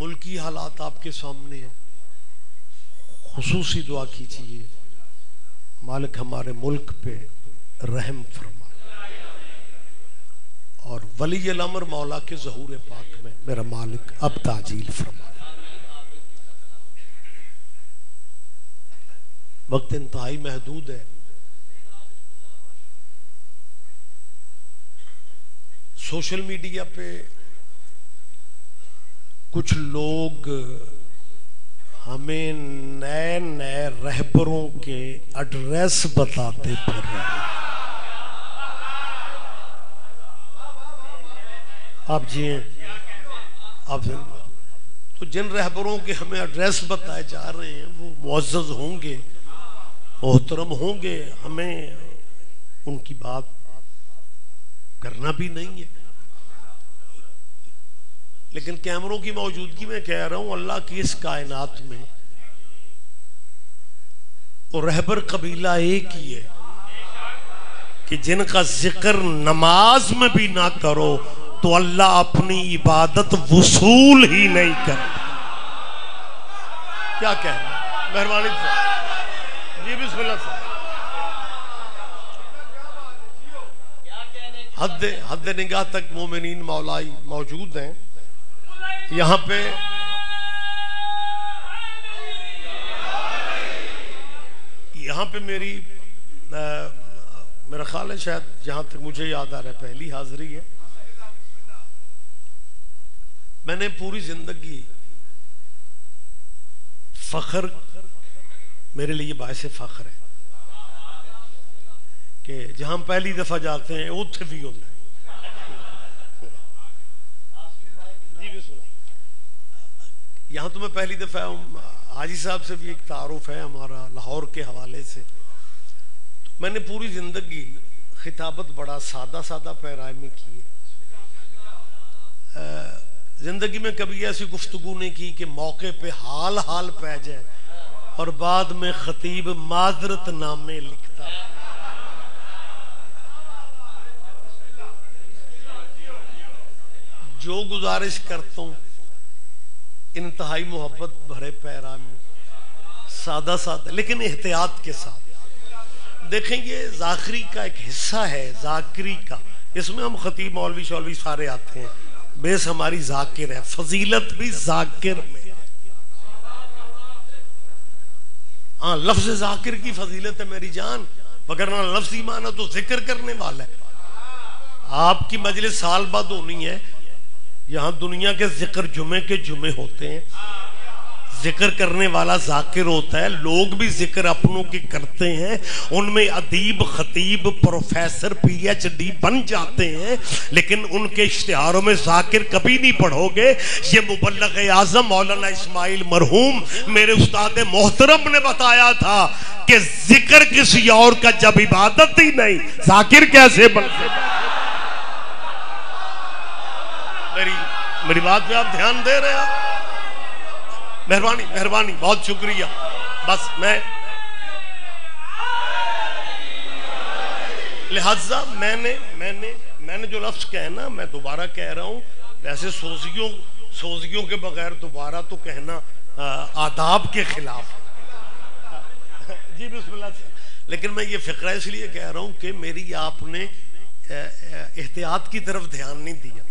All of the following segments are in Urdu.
ملکی حالات آپ کے سامنے ہیں، خصوصی دعا کیجیے مالک ہمارے ملک پہ رحم فرما، اور ولی الامر مولا کے ظہور پاک میں میرا مالک اب تعجیل فرما۔ وقت انتہائی محدود ہے، سوشل میڈیا پہ کچھ لوگ ہمیں نئے نئے رہبروں کے ایڈریس بتاتے پھر رہے ہیں۔ آپ جی ہیں، آپ تو جن رہبروں کے ہمیں ایڈریس بتائے جا رہے ہیں وہ معزز ہوں گے، محترم ہوں گے، ہمیں ان کی بات کرنا بھی نہیں ہے، لیکن کیمروں کی موجودگی میں کہہ رہا ہوں اللہ کی اس کائنات میں وہ رہبر قبیلہ ایک ہی ہے کہ جن کا ذکر نماز میں بھی نہ کرو تو اللہ اپنی عبادت وصول ہی نہیں کرتا۔ کیا کہنا، مہربانی صاحب جی بسم اللہ صاحب۔ حد نگاہ تک مومنین مولائی موجود ہیں یہاں پہ، یہاں پہ میرا خیال ہے شاید جہاں تک مجھے یاد آ رہا ہے پہلی حاضری ہے۔ میں نے پوری زندگی فخر، میرے لیے باعث فخر ہے کہ جہاں ہم پہلی دفعہ جاتے ہیں اتھے بھی ہوتا ہے۔ یہاں تو میں پہلی دفعہ ہوں، حاجی صاحب سے بھی ایک تعارف ہے ہمارا لاہور کے حوالے سے۔ میں نے پوری زندگی خطابت بڑا سادہ سادہ پیرائے میں کی ہے، زندگی میں کبھی ایسی گفتگو نہیں کی کہ موقع پہ حال پہ جائے اور بعد میں خطیب معذرت نامے لکھتا۔ جو گزارش کرتا ہوں انتہائی محبت بھرے پیرام میں سادہ سادہ لیکن احتیاط کے ساتھ۔ دیکھیں یہ ذاکری کا ایک حصہ ہے، ذاکری کا، اس میں ہم خطیب مولوی شولوی سارے آتے ہیں، بیس ہماری ذاکر ہے، فضیلت بھی ذاکر میں۔ ہاں لفظ ذاکر کی فضیلت ہے میری جان، وگرنہ لفظ ایمان ہے تو ذکر کرنے والا ہے۔ آپ کی مجلس سال بعد ہونی ہے، یہاں دنیا کے ذکر جمعے کے جمعے ہوتے ہیں، ذکر کرنے والا ذاکر ہوتا ہے، لوگ بھی ذکر اپنوں کی کرتے ہیں، ان میں ادیب خطیب پروفیسر پی ایچ ڈی بن جاتے ہیں، لیکن ان کے اشتہاروں میں ذاکر کبھی نہیں پڑھو گے۔ یہ مبلغ اعظم مولانا اسماعیل مرحوم میرے استاد محترم نے بتایا تھا کہ ذکر کسی اور کا جب عبادت ہی نہیں، ذاکر کیسے بن سکتا؟ میری بات پہ آپ دھیان دے رہے ہیں؟ مہربانی بہت شکریہ۔ بس لہذا میں نے جو لفظ کہنا میں دوبارہ کہہ رہا ہوں، ویسے سوزیوں کے بغیر دوبارہ تو کہنا آداب کے خلاف جی بسم اللہ سے، لیکن میں یہ فقرہ اس لیے کہہ رہا ہوں کہ میری آپ نے احتیاط کی طرف دھیان نہیں دیا۔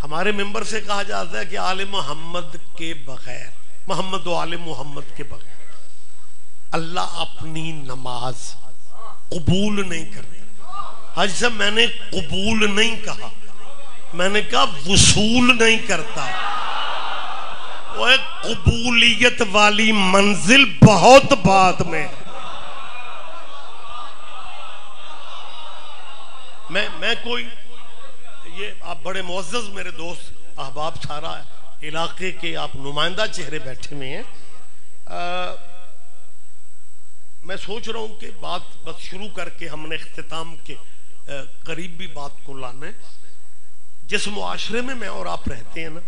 ہمارے ممبر سے کہا جاتا ہے کہ آل محمد کے بغیر، محمد و آل محمد کے بغیر اللہ اپنی نماز قبول نہیں کرتا۔ حاجی صاحب میں نے قبول نہیں کہا، میں نے کہا وصول نہیں کرتا۔ وہ قبولیت والی منزل بہت بعد میں، میں کوئی یہ آپ بڑے معزز میرے دوست احباب سارا علاقے کے آپ نمائندہ چہرے بیٹھے ہوئے ہیں، میں سوچ رہا ہوں کہ بات بس شروع کر کے ہم نے اختتام کے قریب بھی بات کو لانا ہے۔ جس معاشرے میں میں اور آپ رہتے ہیں نا،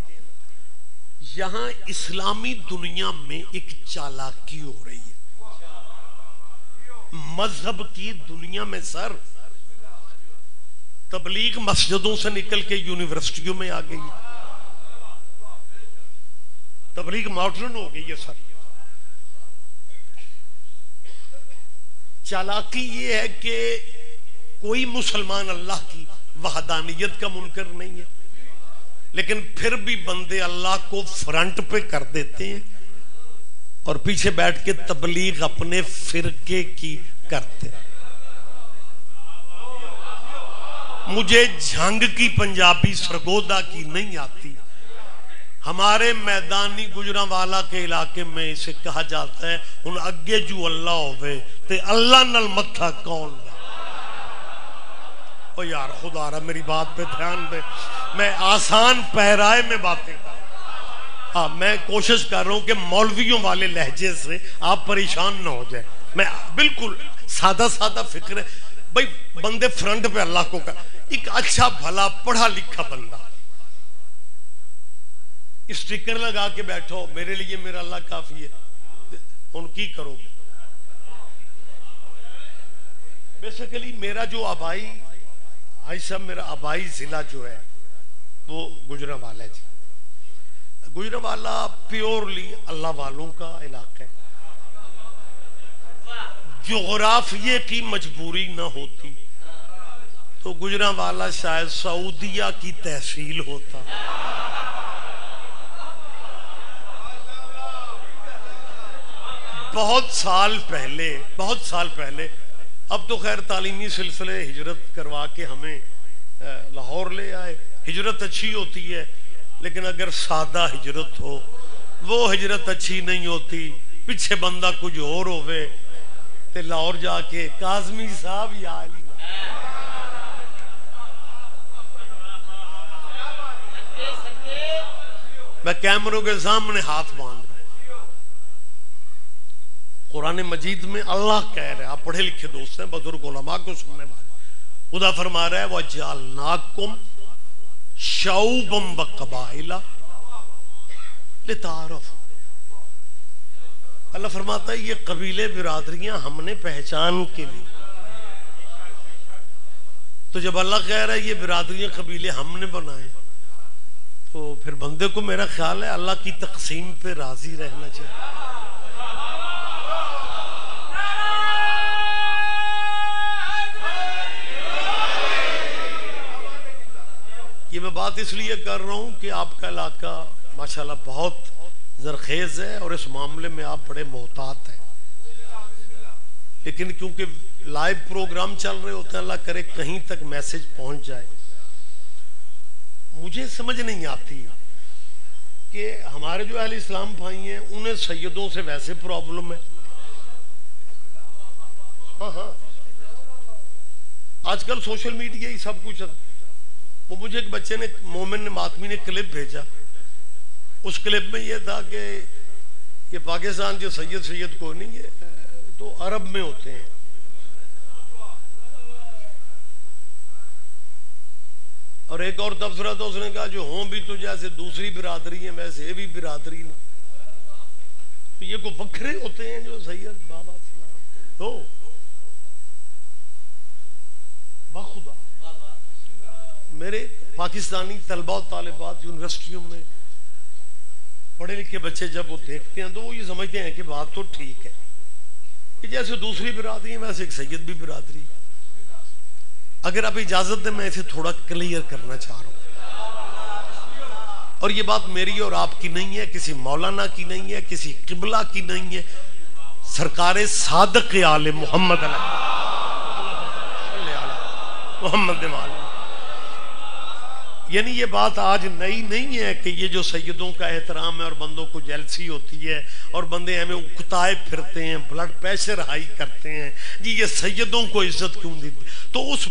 یہاں اسلامی دنیا میں ایک چالاکی ہو رہی ہے، مذہب کی دنیا میں سر تبلیغ مسجدوں سے نکل کے یونیورسٹیوں میں آ گئی، تبلیغ ماڈرن ہو گئی ہے سر. چالاکی یہ ہے کہ کوئی مسلمان اللہ کی وحدانیت کا منکر نہیں ہے، لیکن پھر بھی بندے اللہ کو فرنٹ پہ کر دیتے ہیں اور پیچھے بیٹھ کے تبلیغ اپنے فرقے کی کرتے. مجھے جھنگ کی پنجابی سرگودا کی نہیں آتی. ہمارے میدانی گجرانوالا کے علاقے میں اسے کہا جاتا ہے ان اگے جو اللہ ہوئے تے اللہ نل متھا کون. او یار خدا رہا میری بات پہ دھیان دے. میں آسان پیرائے میں باتیں کر رہا ہوں. میں کوشش کر رہا ہوں کہ مولویوں والے لہجے سے آپ پریشان نہ ہو جائے. میں بالکل سادہ سادہ فکر ہے بھائی. بندے فرنٹ پہ اللہ کو کر. ایک اچھا بھلا پڑھا لکھا بندہ اسٹیکر لگا کے بیٹھو میرے لیے میرا اللہ کافی ہے، ان کی کرو گے. بیسیکلی میرا جو آبائی بھائی صاحب، میرا آبائی ضلع جو ہے وہ گجرانوالا ہے جی. گجرانوالا پیورلی اللہ والوں کا علاقہ ہے. جغرافیے کی مجبوری نہ ہوتی تو گجرانوالا شاید سعودیہ کی تحصیل ہوتا. بہت سال پہلے اب تو خیر تعلیمی سلسلے ہجرت کروا کے ہمیں لاہور لے آئے. ہجرت اچھی ہوتی ہے لیکن اگر سادہ ہجرت ہو وہ ہجرت اچھی نہیں ہوتی. پیچھے بندہ کچھ اور ہوئے تے لاہور جا کے کاظمی صاحب یا علی میں کیمروں کے سامنے ہاتھ باندھ رہا ہوں. قرآن مجید میں اللہ کہہ رہا ہے، آپ پڑھے لکھے دوست ہیں، بزرگ علماء کو سننے والے. خدا فرما رہا ہے وَجَعَلْنَاكُمْ شَعُوبًا وَقَبَائِلَ لِتَعَارَفُوا. اللہ فرماتا ہے یہ قبیلے برادریاں ہم نے پہچان کے لیے. تو جب اللہ کہہ رہا ہے یہ برادریاں قبیلے ہم نے بنائے تو پھر بندے کو میرا خیال ہے اللہ کی تقسیم پہ راضی رہنا چاہیے. یہ میں بات اس لیے کر رہا ہوں کہ آپ کا علاقہ ماشاءاللہ بہت زرخیز ہے اور اس معاملے میں آپ بڑے محتاط ہیں، لیکن کیونکہ لائیو پروگرام چل رہے ہوتے ہیں اللہ کرے کہیں تک میسج پہنچ جائے. مجھے سمجھ نہیں آتی کہ ہمارے جو اہل اسلام بھائی ہیں انہیں سیدوں سے ویسے پرابلم ہے. ہاں آج کل سوشل میڈیا ہی سب کچھ ہے. وہ مجھے ایک بچے نے مومن نے ماتمی نے کلپ بھیجا. اس کلپ میں یہ تھا کہ یہ پاکستان جو سید کو نہیں ہے تو عرب میں ہوتے ہیں. اور ایک اور تبصرہ تو اس نے کہا جو ہوں بھی تو جیسے دوسری برادری ہیں ویسے یہ بھی برادری نہ. تو یہ کو بکھرے ہوتے ہیں جو سید بابا تو بخدا میرے پاکستانی طلبہ و طالبات یونیورسٹیوں میں پڑھے لکھے بچے جب وہ دیکھتے ہیں تو وہ یہ سمجھتے ہیں کہ بات تو ٹھیک ہے کہ جیسے دوسری برادری ہے ویسے ایک سید بھی برادری. اگر آپ اجازت دیں میں اسے تھوڑا کلیئر کرنا چاہ رہا ہوں. اور یہ بات میری اور آپ کی نہیں ہے، کسی مولانا کی نہیں ہے، کسی قبلہ کی نہیں ہے، سرکار صادق آل محمد محمد یعنی یہ بات آج نئی نہیں ہے کہ یہ جو سیدوں کا احترام ہے اور بندوں کو جیلسی ہوتی ہے اور بندے ہمیں اکتائے پھرتے ہیں، بلڈ پریشر ہائی کرتے ہیں جی یہ سیدوں کو عزت کیوں دی. تو اس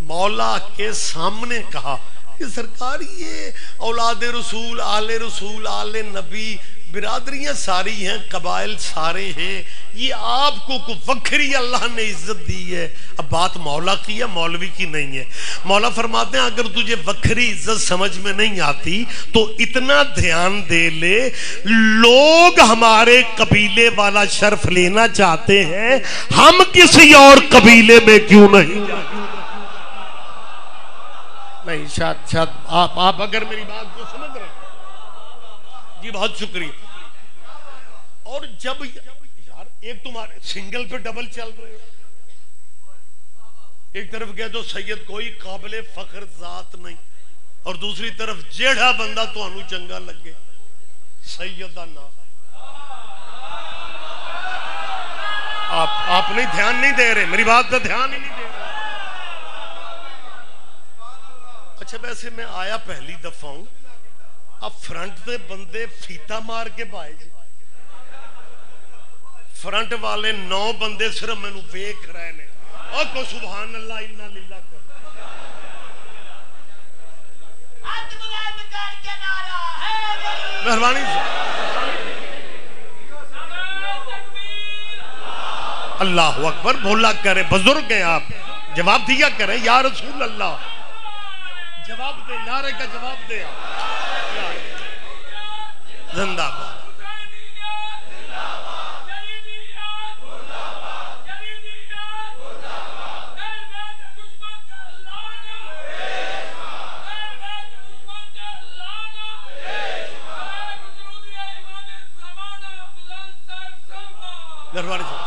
مولا کے سامنے کہا کہ سرکار یہ اولاد رسول آل نبی برادریاں ساری ہیں، قبائل سارے ہیں، یہ آپ کو وکھری اللہ نے عزت دی ہے. اب بات مولا کی ہے مولوی کی نہیں ہے. مولا فرماتے ہیں اگر تجھے وکھری عزت سمجھ میں نہیں آتی تو اتنا دھیان دے لے لوگ ہمارے قبیلے والا شرف لینا چاہتے ہیں، ہم کسی اور قبیلے میں کیوں نہیں شاید آپ اگر میری بات کو سمجھ رہے ہیں جی بہت شکریہ. اور جب یار ایک تمہارے سنگل پہ ڈبل چل رہے ہو، ایک طرف کہہ دو سید کوئی قابل فخر ذات نہیں، اور دوسری طرف جیڑا بندہ تو انو چنگا لگے سید دا نام. آپ نہیں دھیان نہیں دے رہے، میری بات کا دھیان ہی نہیں دے رہے. اچھا ویسے میں آیا پہلی دفعہ ہوں، اب فرنٹ دے بندے فیتا مار کے بائے جی، فرنٹ والے 9 بندے صرف میں نو ویکھ رہے نے اور کو سبحان اللہ انا للہ کر. مہربانی اللہ اکبر بولا کرے، بزرگ ہیں آپ، جواب دیا کریں یا رسول اللہ، جواب دے، نعرے کا جواب دے. زندہ باد.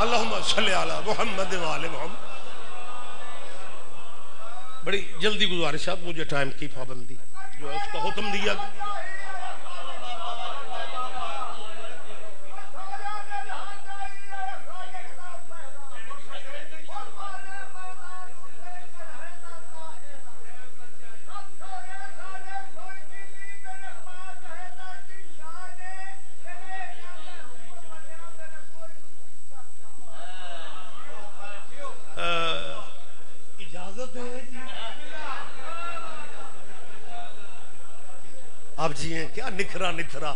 اللہم صلی علی محمد وآل محمد. بڑی جلدی گزارشات، مجھے ٹائم کی پابندی جو ہے اس کا حکم دیا گیا. آپ جی ہیں کیا نکھرا نکھرا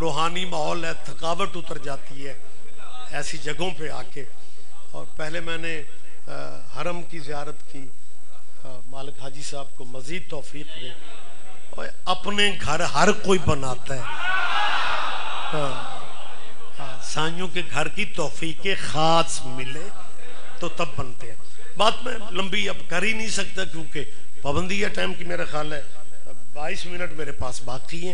روحانی ماحول ہے، تھکاوٹ اتر جاتی ہے ایسی جگہوں پہ آ کے. اور پہلے میں نے حرم کی زیارت کی، مالک حاجی صاحب کو مزید توفیق دے. اور اپنے گھر ہر کوئی بناتا ہے، سائیوں کے گھر کی توفیق خاص ملے تو تب بنتے ہیں. بات میں لمبی اب کر ہی نہیں سکتا کیونکہ پابندی ہے ٹائم کی. میرا خیال ہے 22 منٹ میرے پاس باقی ہیں،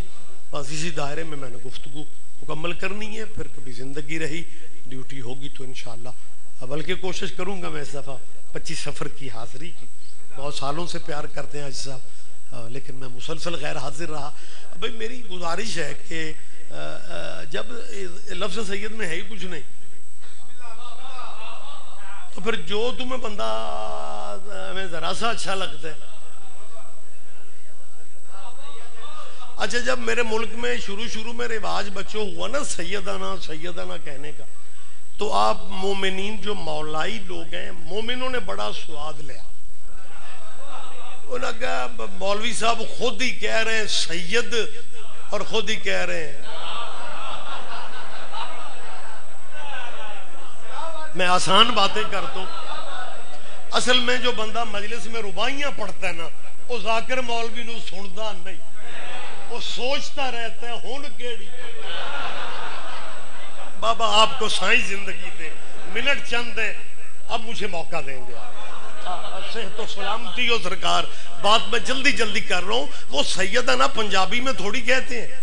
بس اسی دائرے میں نے گفتگو مکمل کرنی ہے. پھر کبھی زندگی رہی ڈیوٹی ہوگی تو انشاءاللہ، بلکہ کوشش کروں گا میں اس دفعہ 25 سفر کی حاضری کی. بہت سالوں سے پیار کرتے ہیں حاجی صاحب، لیکن میں مسلسل غیر حاضر رہا. بھائی میری گزارش ہے کہ جب لفظ سید میں ہے ہی کچھ نہیں تو پھر جو تمہیں بندہ ہمیں ذرا سا اچھا لگتا ہے. اچھا جب میرے ملک میں شروع میں رواج بچوں ہوا نا سیدانہ کہنے کا، تو آپ مومنین جو مولائی لوگ ہیں، مومنوں نے بڑا سواد لیا. انہوں نے کہا مولوی صاحب خود ہی کہہ رہے ہیں سید اور خود ہی کہہ رہے ہیں. میں آسان باتیں کرتا ہوں، اصل میں جو بندہ مجلس میں ربائیاں پڑھتا ہے نا، وہ ذاکر مولوی نو سندا نہیں، وہ سوچتا رہتا ہے ہون کیڑی. بابا آپ کو سائیں زندگی دے، منٹ چند ہے، اب مجھے موقع دیں گے. صحت و سلامتی ہو سرکار. بات میں جلدی کر رہا ہوں. وہ سیدانہ پنجابی میں تھوڑی کہتے ہیں،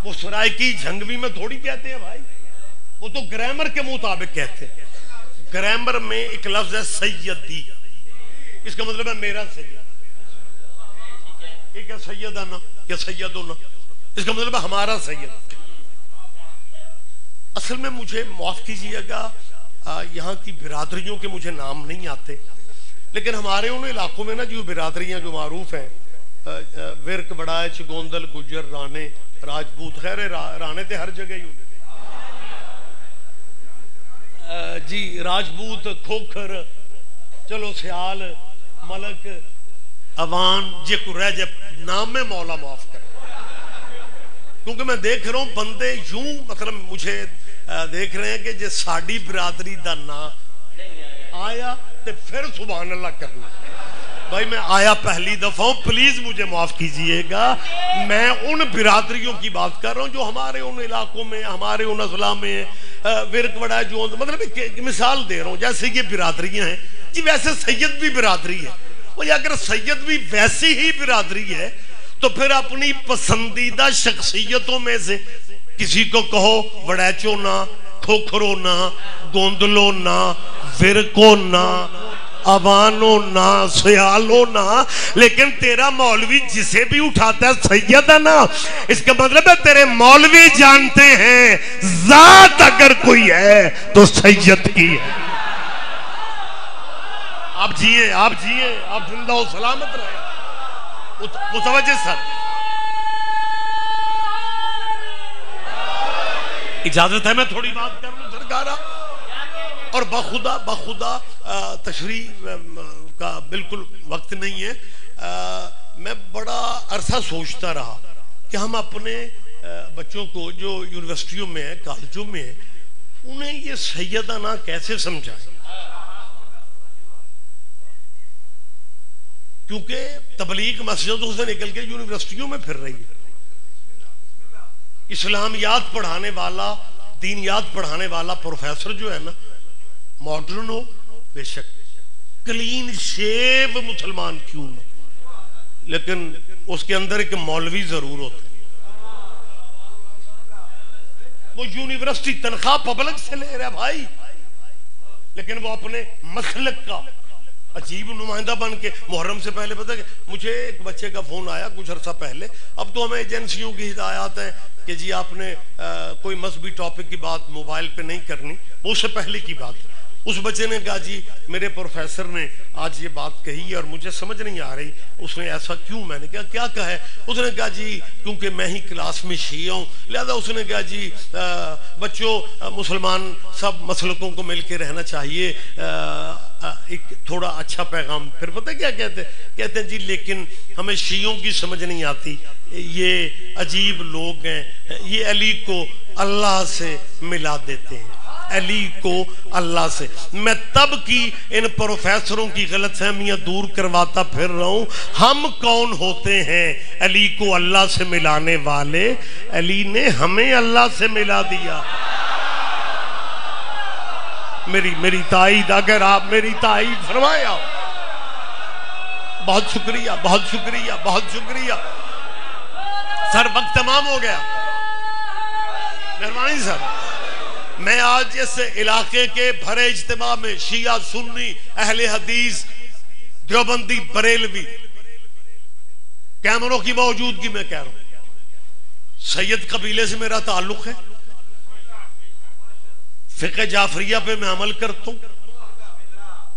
وہ سرائکی جھنگوی میں تھوڑی کہتے ہیں بھائی، وہ تو گرامر کے مطابق کہتے ہیں. گرامر میں ایک لفظ ہے سیدی، اس کا مطلب ہے میرا سید. ایک ہے سیدانہ یا سیدنا، اس کا مطلب ہے ہمارا سید. اصل میں مجھے معاف کیجئے گا، یہاں کی برادریوں کے مجھے نام نہیں آتے، لیکن ہمارے ان علاقوں میں نا جو برادریاں جو معروف ہیں، ورک وڑائچ گوندل گجر رانے راجپوت، خیر رانے تے ہر جگہ ہی ہوتے جی، راجپوت کھوکھر، چلو سیال ملک اوان، جے کو رہ جائے نام میں مولا معاف کرے. کیونکہ میں دیکھ رہا ہوں بندے یوں مطلب مجھے دیکھ رہے ہیں کہ جے ساڑی برادری دا نام آیا تو پھر سبحان اللہ کرنا. بھائی میں آیا پہلی دفعہ ہوں، پلیز مجھے معاف کیجئے گا. میں ان برادریوں کی بات کر رہا ہوں جو ہمارے ان علاقوں میں، ہمارے ان اضلاع میں ورک وڑا جو مطلب مثال دے رہا ہوں. جیسے یہ برادریاں ہیں جی، ویسے سید بھی برادری ہے. وہ اگر سید بھی ویسی ہی برادری ہے تو پھر اپنی پسندیدہ شخصیتوں میں سے کسی کو کہو وڑیچو نہ، کھوکھرو نہ، گوندلو نہ، ورکو نہ، اوانو نہ، سیالو نہ، لیکن تیرا مولوی جسے بھی اٹھاتا ہے سید ہے نا، اس کا مطلب ہے تیرے مولوی جانتے ہیں ذات اگر کوئی ہے تو سید کی ہے۔ آپ جیئے، آپ جیئے، آپ زندہ و سلامت رہے۔ متوجہ سر، اجازت ہے میں تھوڑی بات کر لوں سرکارہ؟ اور بخدا تشریح کا بالکل وقت نہیں ہے۔ میں بڑا عرصہ سوچتا رہا کہ ہم اپنے بچوں کو جو یونیورسٹیوں میں ہیں، کالجوں میں ہیں، انہیں یہ سیدانہ کیسے سمجھائیں، کیونکہ تبلیغ مسجدوں سے نکل کے یونیورسٹیوں میں پھر رہی ہے۔ اسلامیات پڑھانے والا، دینیات پڑھانے والا پروفیسر جو ہے نا، ماڈرن ہو بے شک، کلین شیو مسلمان کیوں نہ، لیکن اس کے اندر ایک مولوی ضرور ہوتا ہے۔ وہ یونیورسٹی تنخواہ پبلک سے لے رہا ہے بھائی، لیکن وہ اپنے مسلک کا عجیب نمائندہ بن کے۔ محرم سے پہلے پتہ کہ مجھے ایک بچے کا فون آیا کچھ عرصہ پہلے، اب تو ہمیں ایجنسیوں کی ہدایات ہیں کہ جی آپ نے کوئی مذہبی ٹاپک کی بات موبائل پہ نہیں کرنی، وہ اس سے پہلے کی بات۔ اس بچے نے کہا جی میرے پروفیسر نے آج یہ بات کہی ہے اور مجھے سمجھ نہیں آ رہی، اس نے ایسا کیوں؟ میں نے کہا کیا کہا ہے؟ اس نے کہا جی کیونکہ میں ہی کلاس میں شیعہ ہوں، لہذا اس نے کہا جی بچوں مسلمان سب مسلکوں کو مل کے رہنا چاہیے، ایک تھوڑا اچھا پیغام۔ پھر پتہ کیا کہتے ہیں جی لیکن ہمیں شیعوں کی سمجھ نہیں آتی، یہ عجیب لوگ ہیں، یہ علی کو اللہ سے ملا دیتے ہیں، علی کو اللہ سے۔ میں تب کی ان پروفیسروں کی غلط فہمیاں دور کرواتا پھر رہا ہوں۔ ہم کون ہوتے ہیں علی کو اللہ سے ملانے والے؟ علی نے ہمیں اللہ سے ملا دیا۔ میری تائید، اگر آپ میری تائید فرمایا، بہت شکریہ، بہت شکریہ، بہت شکریہ سر۔ وقت تمام ہو گیا، مہربانی سر۔ میں آج اس علاقے کے بھرے اجتماع میں شیعہ، سنی، اہل حدیث، دیوبندی، بریلوی، کیمروں کی موجودگی میں کہہ رہا ہوں، سید قبیلے سے میرا تعلق ہے، فقہ جعفریہ پہ میں عمل کرتا ہوں،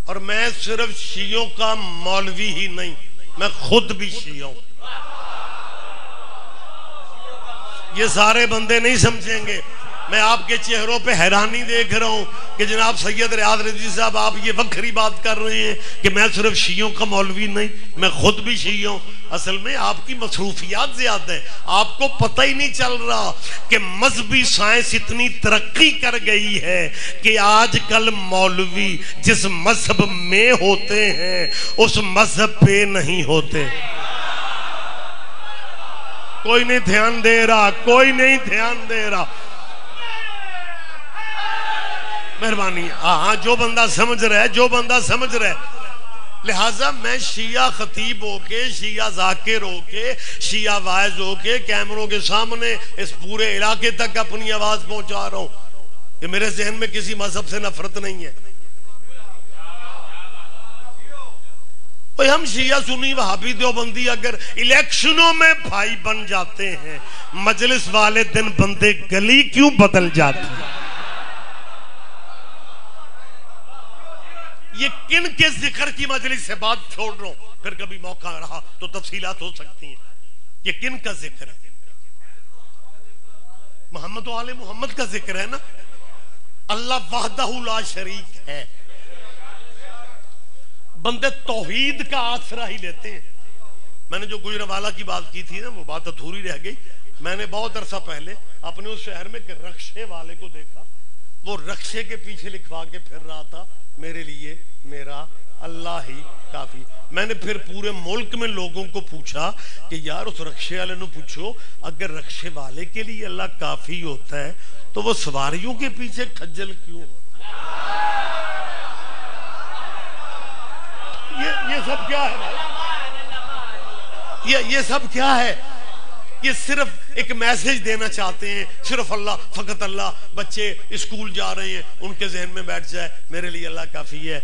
اور میں صرف شیعوں کا مولوی ہی نہیں، میں خود بھی شیعہ ہوں۔ یہ سارے بندے نہیں سمجھیں گے، میں آپ کے چہروں پہ حیرانی دیکھ رہا ہوں کہ جناب سید ریاض رضوی صاحب آپ یہ وکھری بات کر رہے ہیں کہ میں صرف شیعوں کا مولوی نہیں، میں خود بھی شیعہ ہوں۔ اصل میں آپ کی مصروفیات زیادہ ہیں، آپ کو پتہ ہی نہیں چل رہا کہ مذہبی سائنس اتنی ترقی کر گئی ہے کہ آج کل مولوی جس مذہب میں ہوتے ہیں اس مذہب پہ نہیں ہوتے۔ کوئی نہیں دھیان دے رہا، کوئی نہیں دھیان دے رہا۔ مہربانی، ہاں جو بندہ سمجھ رہا ہے، جو بندہ سمجھ رہا ہے۔ لہٰذا میں شیعہ خطیب ہو کے، شیعہ ذاکر ہو کے، شیعہ واعظ ہو کے کیمروں کے سامنے اس پورے علاقے تک اپنی آواز پہنچا رہا ہوں کہ میرے ذہن میں کسی مذہب سے نفرت نہیں ہے۔ ہم شیعہ، سنی، وہابی، دیوبندی اگر الیکشنوں میں بھائی بن جاتے ہیں، مجلس والے دن بندے گلی کیوں بدل جاتے ہیں؟ یہ کن کے ذکر کی مجلس سے بات چھوڑ رہا ہوں، پھر کبھی موقع رہا تو تفصیلات ہو سکتی ہیں۔ یہ کن کا ذکر ہے؟ محمد و آل محمد کا ذکر ہے نا۔ اللہ وحدہ لا شریک ہے۔ بندے توحید کا آسرا ہی لیتے ہیں۔ میں نے جو گجرانوالہ کی بات کی تھی نا، وہ بات ادھوری رہ گئی۔ میں نے بہت عرصہ پہلے اپنے اس شہر میں ایک رکشے والے کو دیکھا، وہ رکشے کے پیچھے لکھوا کے پھر رہا تھا، میرے لیے میرا اللہ ہی کافی۔ میں نے پھر پورے ملک میں لوگوں کو پوچھا کہ یار اس رکشے والے نے پوچھو، اگر رکشے والے کے لیے اللہ کافی ہوتا ہے تو وہ سواریوں کے پیچھے کھجل کیوں ہوتا؟ یہ سب کیا ہے بھائی؟ یہ سب کیا ہے؟ یہ صرف ایک میسج دینا چاہتے ہیں، صرف اللہ، فقط اللہ. بچے اسکول جا رہے ہیں، ان کے ذہن میں بیٹھ جائے میرے لیے اللہ کافی ہے.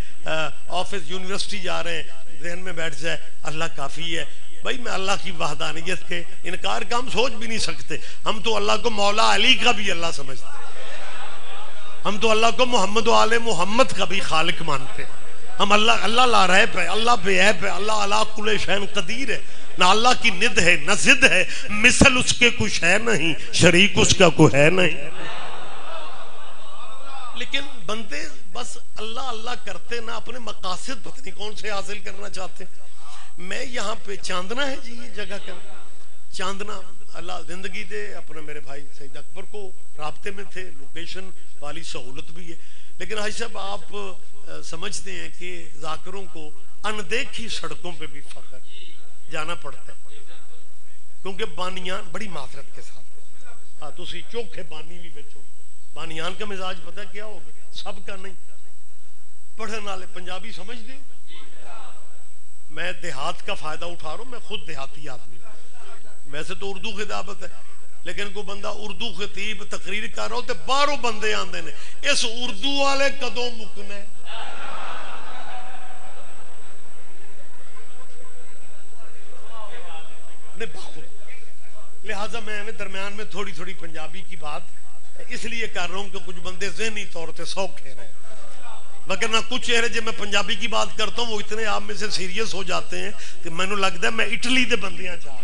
آفس یونیورسٹی جا رہے ہیں، ذہن میں بیٹھ جائے اللہ کافی ہے. بھائی میں اللہ کی وحدانیت کے انکار کا ہم سوچ بھی نہیں سکتے. ہم تو اللہ کو مولا علی کا بھی اللہ سمجھتے ہیں. ہم تو اللہ کو محمد و آل محمد کا بھی خالق مانتے ہیں. ہم اللہ لا رہے پہ، اللہ بے عیب ہے، اللہ علی کل شیء قدیر ہے. نہ اللہ کی ند ہے نہ ضد ہے، مثل اس کے کچھ ہے نہیں، شریک اس کا کوئی ہے نہیں. لیکن بندے بس اللہ اللہ کرتے نہ اپنے مقاصد پتہ نہیں کون سے حاصل کرنا چاہتے. میں یہاں پہ چاندنا ہے جی، یہ جگہ کا چاندنا. اللہ زندگی دے. اپنا میرے بھائی سید اکبر کو رابطے میں تھے، لوکیشن والی سہولت بھی ہے. لیکن حاجی صاحب آپ سمجھتے ہیں کہ ذاکروں کو اندیکھی سڑکوں پہ بھی فخر جانا پڑتا ہے، کیونکہ بانیان بڑی معذرت کے ساتھ تو اسی چوکھے بانی بھی بیچو. بانیان کا مزاج پتہ کیا ہوگا؟ سب کا نہیں. پڑھنے والے پنجابی سمجھ دے. میں دیہات کا فائدہ اٹھا رہا ہوں، میں خود دیہاتی آدمی. ویسے تو اردو خطابت ہے، لیکن کوئی بندہ اردو خطیب تقریر کر رہا ہو تو باہروں بندے آندے نے، اس اردو والے کدوں مکنے. لہٰذا میں درمیان میں تھوڑی تھوڑی پنجابی کی بات اس لیے کر رہا ہوں کہ کچھ بندے ذہنی طور سے سوکھے رہے. وگرنہ کچھ چہرے جب میں پنجابی کی بات کرتا ہوں وہ اتنے آپ میں سے سیریس ہو جاتے ہیں کہ میں نے لگتا ہے میں اٹلی دے بندیاں چاہ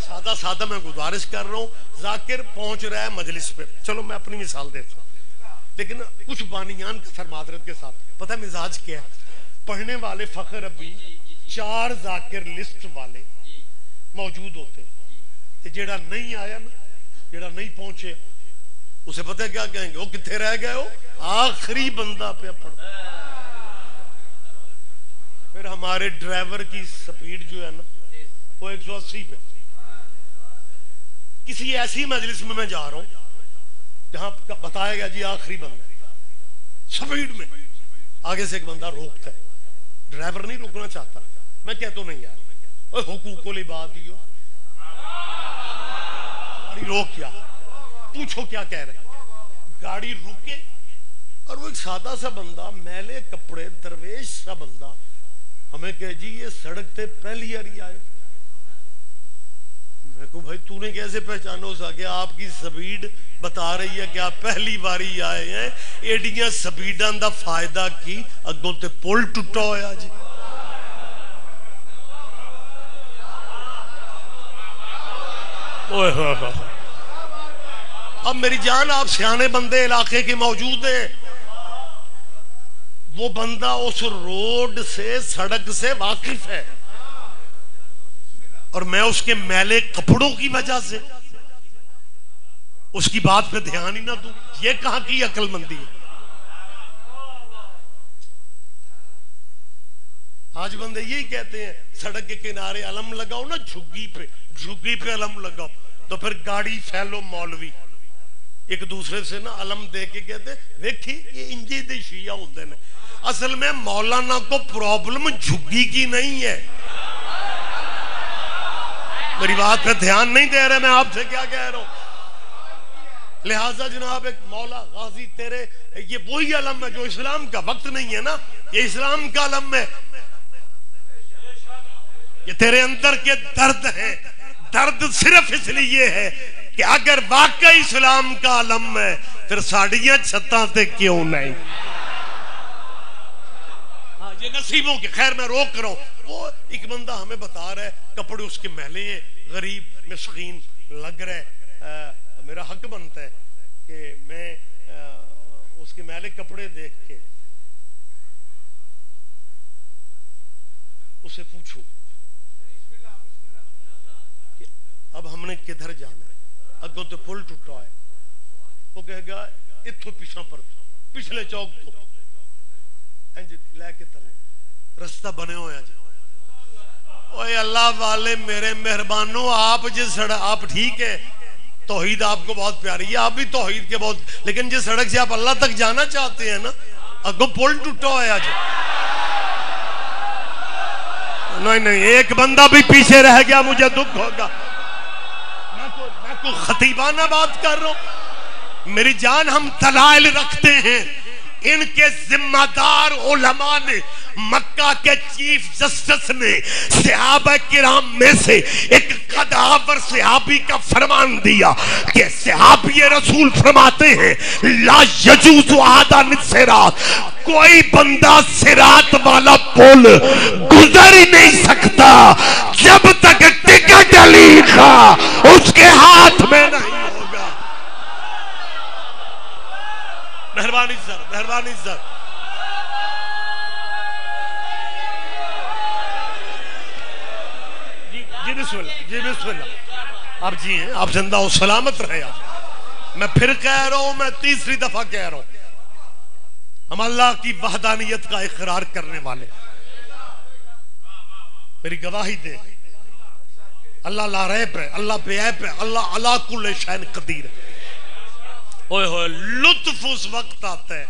سادہ سادہ میں گزارش کر رہا ہوں. ذاکر پہنچ رہا ہے مجلس پہ، چلو میں اپنی مثال دیتا ہوں. لیکن کچھ بانیان کا سر معذرت کے ساتھ پتہ مزاج کیا ہے؟ پڑھنے والے فخر ابھی 4 ذاکر لسٹ والے موجود ہوتے ہیں. جیڑا نہیں آیا نا، جیڑا نہیں پہنچے، اسے پتہ کیا کہیں گے؟ وہ کتنے رہ گئے ہو؟ آخری بندہ پہ پڑھتا. پھر ہمارے ڈرائیور کی سپیڈ جو ہے نا وہ 180 پہ. کسی ایسی مجلس میں جا رہا ہوں جہاں بتایا گیا جی آخری بندہ، سپیڈ میں آگے سے ایک بندہ روکتا ہے. ڈرائیور نہیں روکنا چاہتا. میں کہتا ہوں نہیں یار حقوق العباد ہی ہو، گاڑی روک کیا، پوچھو کیا کہہ رہے. گاڑی روکے اور وہ ایک سادہ سا بندہ میلے کپڑے درویش سا بندہ ہمیں کہے جی یہ سڑک تے پہلی باری آئے. میں کہوں بھائی تو نے کیسے پہچانا؟ ہو سکے آپ کی سپیڈ بتا رہی ہے کہ آپ پہلی باری آئے ہیں. ایڈیاں سپیڈاں دا فائدہ کی، اگوں تے پل ٹوٹا ہویا جی. اب میری جان آپ سیانے بندے علاقے کے موجود ہیں، وہ بندہ اس روڈ سے سڑک سے واقف ہے اور میں اس کے میلے کپڑوں کی وجہ سے اس کی بات پہ دھیان ہی نہ دوں. یہ کہاں کی عقل مندی ہے؟ آج بندے یہی کہتے ہیں سڑک کے کنارے علم لگاؤ نا، جھگی پہ علم لگاؤ. تو پھر گاڑی پھیلو مولوی ایک دوسرے سے نا علم دے کے کہتے دیکھی یہ انجی دے شیعہ ہوتے ہیں. اصل میں مولانا کو پرابلم جھگی کی نہیں ہے. میری بات پہ دھیان نہیں دے رہے، میں آپ سے کیا کہہ رہا ہوں. لہٰذا جناب ایک مولا غازی تیرے یہ وہی علم ہے جو اسلام کا وقت نہیں ہے نا، یہ اسلام کا علم ہے. یہ تیرے اندر کے درد ہیں. درد صرف اس لیے ہے کہ اگر واقعی اسلام کا علم ہے پھر ساڑیاں چھتاں تے کیوں نہیں. یہ نصیبوں کی خیر میں روک رہا ہوں. وہ ایک بندہ ہمیں بتا رہا ہے کپڑے اس کے محلے ہیں، غریب مسکین لگ رہا ہے. میرا حق بنتا ہے کہ میں اس کے محلے کپڑے دیکھ کے اسے پوچھوں کہ اب ہم نے کدھر جانا ہے. اگوں تو پل ٹوٹا ہے. وہ کہے گا اتھو پیچھا پر پچھلے چوک تو لے کے تلے رستہ بنے ہویا جی. اوے اللہ والے میرے مہربانوں، آپ جس سڑک آپ ٹھیک ہے توحید آپ کو بہت پیاری ہے، آپ بھی توحید کے بہت، لیکن جس سڑک سے آپ اللہ تک جانا چاہتے ہیں نا اگوں پل ٹوٹا ہویا جی. نہیں ایک بندہ بھی پیچھے رہ گیا مجھے دکھ ہوگا. میں کوئی خطیبانہ بات کر رہا ہوں؟ میری جان، ہم دلائل رکھتے ہیں. ان کے ذمہ دار علماء نے، مکہ کے چیف جسٹس نے صحابہ کرام میں سے ایک قداور صحابی کا فرمان دیا کہ صحابی رسول فرماتے ہیں لا یجوز آدان الصراط، کوئی بندہ صراط والا پل گزر ہی نہیں سکتا جب تک ٹکٹ علی کا اس کے ہاتھ میں نہیں ہوگا. مہربانی سر، مہربانی سر. جی بسم اللہ، جی بسم اللہ. آپ جی ہیں، آپ زندہ و سلامت رہے. آپ میں پھر کہہ رہا ہوں، میں تیسری دفعہ کہہ رہا ہوں، ہم اللہ کی وحدانیت کا اقرار کرنے والے. میری گواہی دیں، اللہ لا ریب ہے، اللہ بے عیب ہے، اللہ علی کل شیء قدیر ہے. اوئے ہوئے لطف اس وقت آتا ہے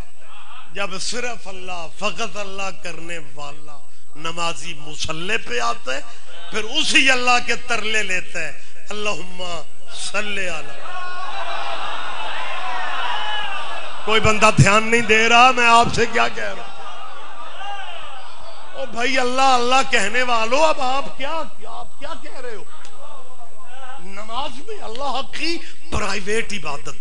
جب صرف اللہ، فقط اللہ کرنے والا نمازی مصلی پہ آتا ہے، پھر اسی اللہ کے ترلے لیتا ہے اللہم صلی علی. کوئی بندہ دھیان نہیں دے رہا میں آپ سے کیا کہہ رہا ہوں. او بھائی اللہ اللہ کہنے والو، اب آپ کیا کہہ رہے ہو؟ نماز میں اللہ کی پرائیویٹ عبادت،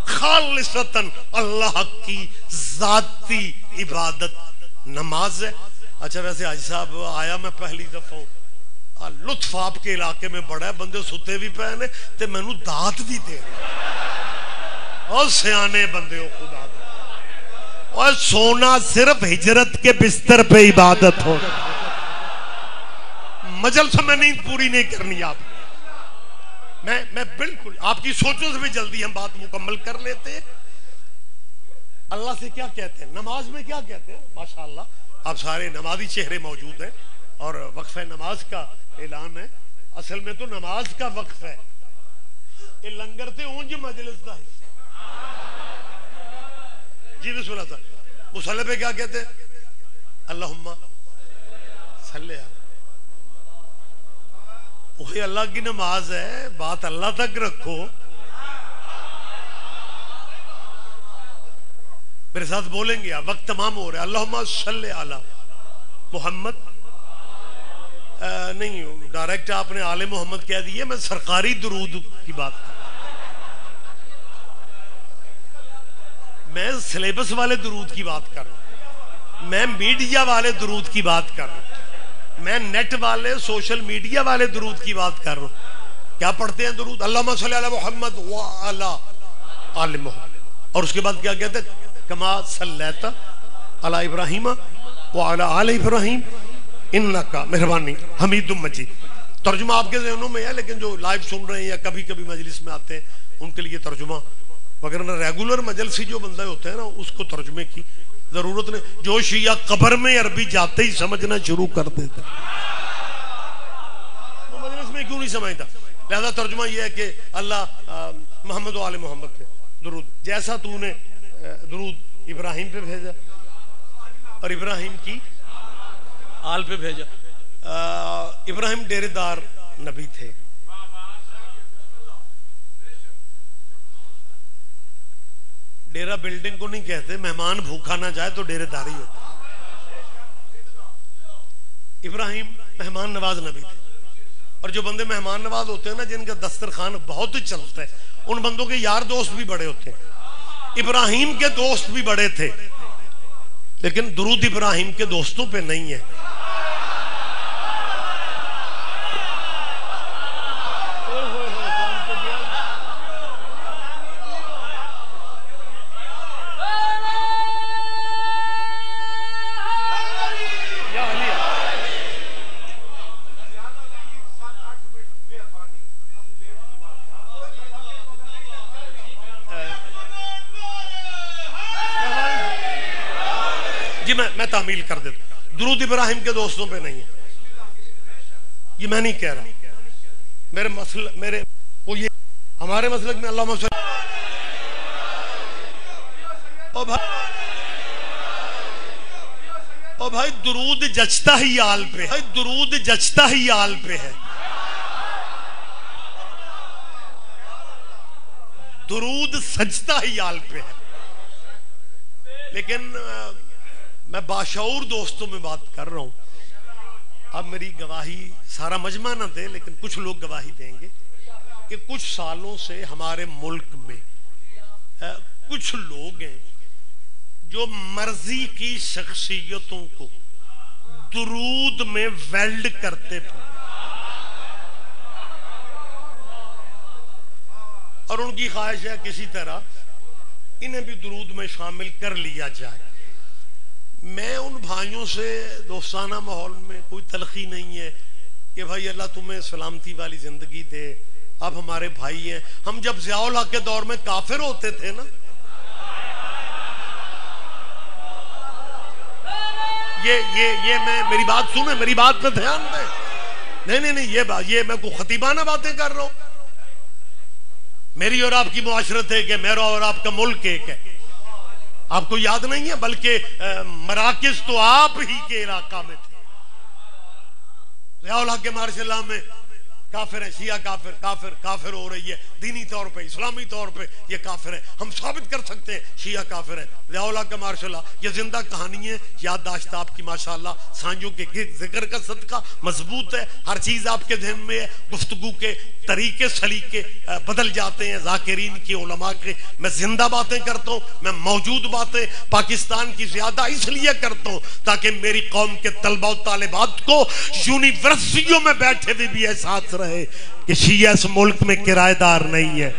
خالصتاً اللہ کی ذاتی عبادت نماز ہے. اچھا ویسے حاجی صاحب آیا میں پہلی دفعہ ہوں، لطف آپ کے علاقے میں بڑا ہے، بندے ستے بھی پے نے تے مینوں دات بھی دے اور سیانے بندے ہو خدا دے. اور سونا صرف ہجرت کے بستر پہ عبادت ہو. مجلس میں نہیں پوری نہیں کرنی آپ، میں بالکل آپ کی سوچوں سے بھی جلدی ہم بات مکمل کر لیتے ہیں. اللہ سے کیا کہتے ہیں؟ نماز میں کیا کہتے ہیں؟ ماشاءاللہ آپ سارے نمازی چہرے موجود ہیں اور وقفہ نماز کا اعلان ہے. اصل میں تو نماز کا وقف ہے، یہ لنگر تے اونج مجلس دا حصہ. جی بسم اللہ صاحب. مصلی پہ کیا کہتے ہیں؟ اللہم صلی علی. وہی اللہ کی نماز ہے، بات اللہ تک رکھو. میرے ساتھ بولیں گے، وقت تمام ہو رہا ہے. اللہم صلی علی محمد. نہیں ڈائریکٹ آپ نے آل محمد کہہ دیے، میں سرکاری درود کی بات کر، میں سلیبس والے درود کی بات کر رہا ہوں، میں میڈیا والے درود کی بات کر رہا ہوں، میں نیٹ والے سوشل میڈیا والے درود کی بات کر رہا ہوں. کیا پڑھتے ہیں درود؟ اللہم صلی علی محمد وعلی آل محمد. اور اس کے بعد کیا کہتے ہیں؟ کما صلیت علی ابراہیم وعلی آل ابراہیم انکا، مہربانی، حمید مجید. ترجمہ آپ کے ذہنوں میں ہے، لیکن جو لائیو سن رہے ہیں یا کبھی کبھی مجلس میں آتے ہیں ان کے لیے ترجمہ، وگرنہ ریگولر مجلسی جو بندے ہوتے ہیں نا اس کو ترجمے کی ضرورت نہیں. جو شیعہ قبر میں عربی جاتے ہی سمجھنا شروع کر دیتا، وہ مجلس میں کیوں نہیں سمجھتا؟ لہذا ترجمہ یہ ہے کہ اللہ محمد و آل محمد پہ درود، جیسا تو نے درود ابراہیم پہ بھیجا اور ابراہیم کی آل پہ بھیجا. ابراہیم ڈیرے دار نبی تھے. ڈیرہ بلڈنگ کو نہیں کہتے، مہمان بھوکا نہ جائے تو ڈیرے داری ہوتا. ابراہیم مہمان نواز نبی تھے. اور جو بندے مہمان نواز ہوتے ہیں نا، جن کا دسترخوان بہت چلتا ہے، ان بندوں کے یار دوست بھی بڑے ہوتے ہیں. ابراہیم کے دوست بھی بڑے تھے، لیکن درود ابراہیم کے دوستوں پہ نہیں ہے. میں تعمیل کر دیتا ہوں. درود ابراہیم کے دوستوں پہ نہیں ہے، یہ میں نہیں کہہ رہا. میرے وہ یہ ہمارے مسلک میں اللہم صلی. او بھائی درود جچتا ہی آل پہ ہے، درود جچتا ہی آل پہ ہے. درود سجدہ ہی آل پہ ہے. لیکن میں باشعور دوستوں میں بات کر رہا ہوں. اب میری گواہی سارا مجمع نہ دے لیکن کچھ لوگ گواہی دیں گے کہ کچھ سالوں سے ہمارے ملک میں کچھ لوگ ہیں جو مرضی کی شخصیتوں کو درود میں ویلڈ کرتے تھے اور ان کی خواہش ہے کسی طرح انہیں بھی درود میں شامل کر لیا جائے. میں ان بھائیوں سے دوستانہ ماحول میں کوئی تلخی نہیں ہے کہ بھائی اللہ تمہیں سلامتی والی زندگی دے, آپ ہمارے بھائی ہیں. ہم جب ضیاء الحق کے دور میں کافر ہوتے تھے نا, یہ میں میری بات سنیں, میری بات پہ دھیان دیں. نہیں یہ میں کوئی خطیبانہ باتیں کر رہا ہوں. میری اور آپ کی معاشرت ہے کہ میرا اور آپ کا ملک ایک ہے. آپ کو یاد نہیں ہے بلکہ مراکز تو آپ ہی کے علاقہ میں تھے. ضیاء الحق کے ماشاء اللہ میں کافر ہیں, شیعہ کافر ہو رہی ہے دینی طور پہ, اسلامی طور پہ یہ کافر ہیں. ہم ثابت کر سکتے ہیں شیعہ کافر ہیں. ضیاء الحق کا ماشاءاللہ یہ زندہ کہانی ہے. یادداشت آپ کی ماشاءاللہ سانجوں کے ذکر کا صدقہ مضبوط ہے. ہر چیز آپ کے ذہن میں ہے. گفتگو کے طریقے سلیقے بدل جاتے ہیں ذاکرین کی, علماء کے. میں زندہ باتیں کرتا ہوں, میں موجود باتیں پاکستان کی زیادہ اس لیے کرتا ہوں تاکہ میری قوم کے طلبہ و طالبات کو یونیورسٹیوں میں بیٹھے ہوئے بھی احساس رہے کہ شیعہ اس ملک میں کرایہ دار نہیں ہے.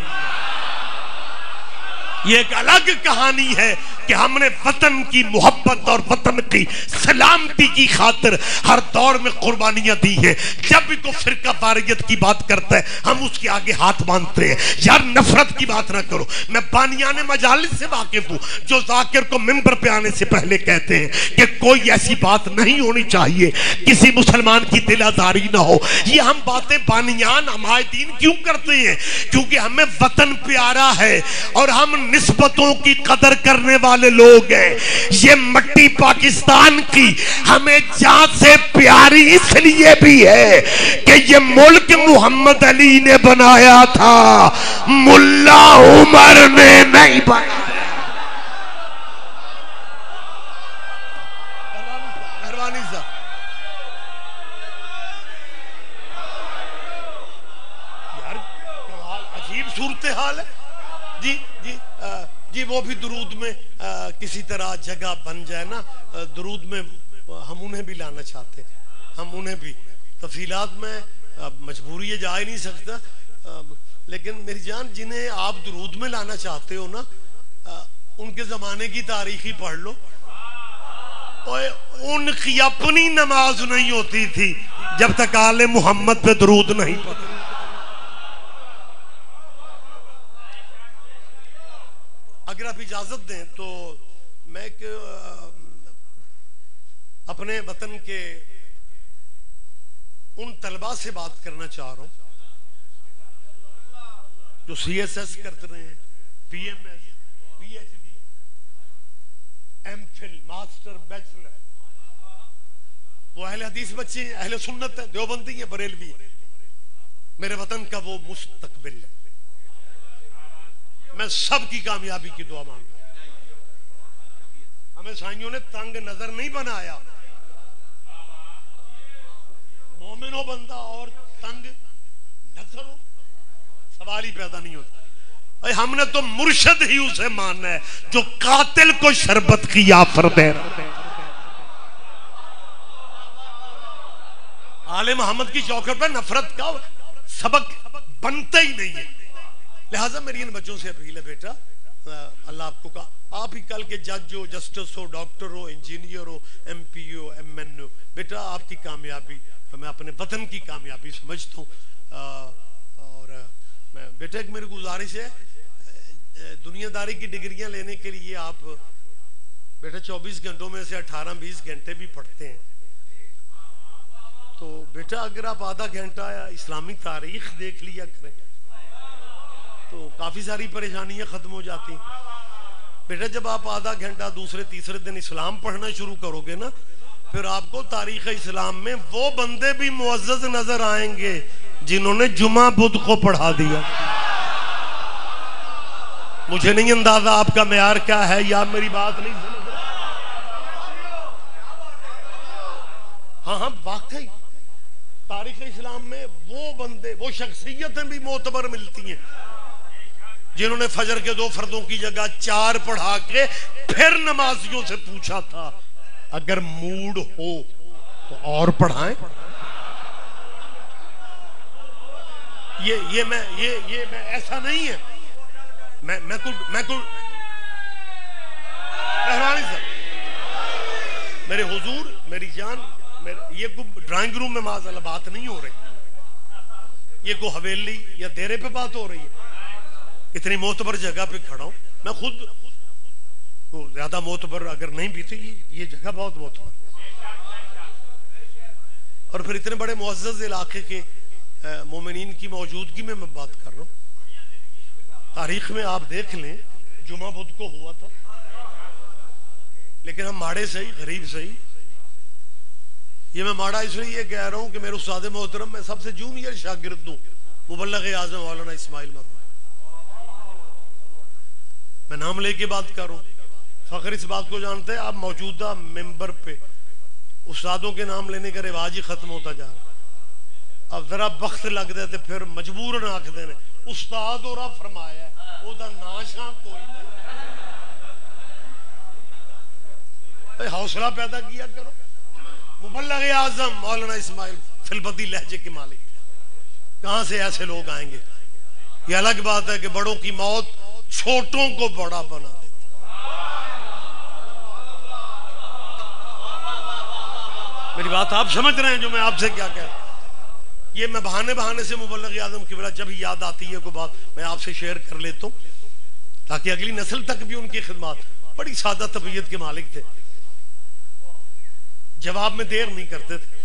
یہ ایک الگ کہانی ہے کہ ہم نے وطن کی محبت اور وطن کی سلامتی کی خاطر ہر دور میں قربانیاں دی ہیں. جب بھی کوئی فرقہ واریت کی بات کرتا ہے ہم اس کے آگے ہاتھ باندھتے ہیں. یار نفرت کی بات نہ کرو. میں بانیان مجالس سے واقف ہوں جو ذاکر کو منبر پہ آنے سے پہلے کہتے ہیں کہ کوئی ایسی بات نہیں ہونی چاہیے کسی مسلمان کی دل آزاری نہ ہو. یہ ہم باتیں بانیان ہمایدین کیوں کرتے ہیں؟ کیونکہ ہمیں وطن پیارا ہے اور ہم نسبتوں کی قدر کرنے والے لوگ ہیں. یہ مٹی پاکستان کی ہمیں جان سے پیاری اس لیے بھی ہے کہ یہ ملک محمد علی نے بنایا تھا, ملا عمر نے نہیں بنایا. یار عجیب صورتحال ہے. جی وہ بھی درود میں کسی طرح جگہ بن جائے نا. درود میں ہم انہیں بھی لانا چاہتے ہیں, ہم انہیں بھی. تفصیلات میں مجبوری ہے جا ہی نہیں سکتا, لیکن میری جان جنہیں آپ درود میں لانا چاہتے ہو نا ان کے زمانے کی تاریخی پڑھ لو. ان کی اپنی نماز نہیں ہوتی تھی جب تک آل محمد پہ درود نہیں پڑھتے. اگر آپ اجازت دیں تو میں ایک اپنے وطن کے ان طلباء سے بات کرنا چاہ رہا ہوں جو سی ایس ایس کرتے رہے ہیں, P M S, P H D, M Phil, master, bachelor. وہ اہل حدیث بچے ہیں, اہل سنت ہے, دیوبندی ہیں, بریلوی ہیں. میرے وطن کا وہ مستقبل ہے. میں سب کی کامیابی کی دعا مانگتا ہوں. ہمیں سائنیوں نے تنگ نظر نہیں بنایا. مومن ہو بندہ اور تنگ نظر ہو, سوال ہی پیدا نہیں ہوتا. ہم نے تو مرشد ہی اسے ماننا ہے جو قاتل کو شربت کی آفر دے رہا ہے. آل محمد کی چوکھٹ پہ نفرت کا سبق بنتا ہی نہیں ہے. لہٰذا میری ان بچوں سے اپیل ہے بیٹا, اللہ آپ کو کہا آپ ہی کل کے جج ہو, جسٹس ہو, ڈاکٹر ہو, انجینئر ہو, ایم پی ہو, ایم این ہو. بیٹا آپ کی کامیابی میں اپنے وطن کی کامیابی سمجھتا ہوں. اور بیٹا ایک میری گزارش ہے, دنیا داری کی ڈگریاں لینے کے لیے آپ بیٹا 24 گھنٹوں میں سے 18-20 گھنٹے بھی پڑھتے ہیں. تو بیٹا اگر آپ آدھا گھنٹہ اسلامی تاریخ دیکھ لیا کریں تو کافی ساری پریشانیاں ختم ہو جاتی. بیٹا جب آپ آدھا گھنٹہ دوسرے تیسرے دن اسلام پڑھنا شروع کرو گے نا پھر آپ کو تاریخ اسلام میں وہ بندے بھی معزز نظر آئیں گے جنہوں نے جمعہ بدھ کو پڑھا دیا. مجھے نہیں اندازہ آپ کا معیار کیا ہے یا میری بات نہیں سمجھ رہے. ہاں واقعی تاریخ اسلام میں وہ بندے وہ شخصیتیں بھی معتبر ملتی ہیں جنہوں نے فجر کے 2 فردوں کی جگہ 4 پڑھا کے پھر نمازیوں سے پوچھا تھا اگر موڈ ہو تو اور پڑھائیں. یہ میں ایسا نہیں ہے. میں مہربانی سے میرے حضور میری جان یہ کوئی ڈرائنگ روم میں معاذ اللہ بات نہیں ہو رہی. یہ کوئی حویلی یا دیرے پہ بات ہو رہی ہے. اتنی معتبر جگہ پہ کھڑا ہوں میں خود کو زیادہ معتبر اگر نہیں بھی تھی یہ جگہ بہت معتبر اور پھر اتنے بڑے معزز علاقے کے مومنین کی موجودگی میں بات کر رہا ہوں. تاریخ میں آپ دیکھ لیں جمعہ بدھ کو ہوا تھا لیکن ہم ماڑے صحیح غریب صحیح. یہ میں ماڑا اس لیے کہہ رہا ہوں کہ میرے استاد محترم میں سب سے جونیئر شاگرد ہوں مبلغ اعظم مولانا اسماعیل مرحوم. میں نام لے کے بات کر رہا ہوں. فخر اس بات کو جانتے ہیں آپ موجودہ ممبر پہ استادوں کے نام لینے کا رواج ہی ختم ہوتا جا رہا. اب ذرا وقت لگ دے تو پھر مجبور نہ آکھ دینے استاد اور آپ فرمایا ہے وہ دا ناشاں کوئی نہیں. حوصلہ پیدا کیا کرو. مبلغ اعظم مولانا اسماعیل فلبدی لہجے کے مالک کہاں سے ایسے لوگ آئیں گے. یہ الگ بات ہے کہ بڑوں کی موت چھوٹوں کو بڑا بنا دیتی. میری بات آپ سمجھ رہے ہیں جو میں آپ سے کیا کہہ رہا ہوں. یہ میں بہانے سے مبلغ اعظم کی بلا جب ہی یاد آتی ہے کوئی بات میں آپ سے شیئر کر لیتا ہوں تاکہ اگلی نسل تک بھی ان کی خدمات. بڑی سادہ طبیعت کے مالک تھے. جواب میں دیر نہیں کرتے تھے.